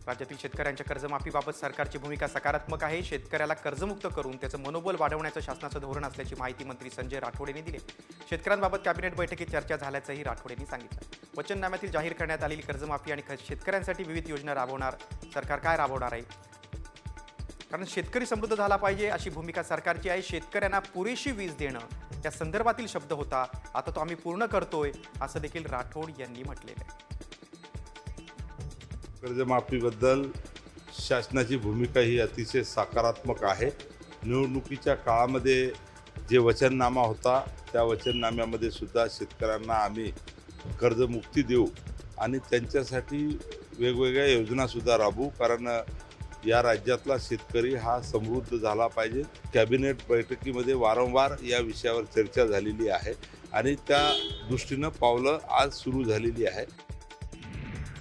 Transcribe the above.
राज्यातील शेतकऱ्यांच्या कर्जमाफीबाबत सरकारची भूमिका सकारात्मक आहे. शेतकऱ्याला कर्जमुक्त करून त्याचं मनोबल वाढवण्याचं शासनाचं धोरण असल्याची माहिती मंत्री संजय राठोड यांनी दिली. शेतकऱ्यांबाबत कॅबिनेट बैठकीत चर्चा झाल्याचंही राठोड यांनी सांगितलं. वचननाम्यातील जाहीर करण्यात आलेली कर्जमाफी आणि शेतकऱ्यांसाठी विविध योजना राबवणार सरकार काय राबवणार आहे, कारण शेतकरी समृद्ध झाला पाहिजे अशी भूमिका सरकारची आहे. शेतकऱ्यांना पुरेशी वीज देणं त्या संदर्भातील शब्द होता, आता तो आम्ही पूर्ण करतोय असं देखील राठोड यांनी म्हटलेलं आहे. कर्जमाफीबद्दल शासनाची भूमिका ही अतिशय सकारात्मक आहे. निवडणुकीच्या काळामध्ये जे वचननामा होता त्या वचननाम्यामध्ये सुद्धा शेतकऱ्यांना आम्ही कर्जमुक्ती देऊ आणि त्यांच्यासाठी वेगवेगळ्या योजनासुद्धा राबवू, कारण या राज्यातला शेतकरी हा समृद्ध झाला पाहिजे. कॅबिनेट बैठकीमध्ये वारंवार या विषयावर चर्चा झालेली आहे आणि त्या दृष्टीनं पावलं आज सुरू झालेली आहे.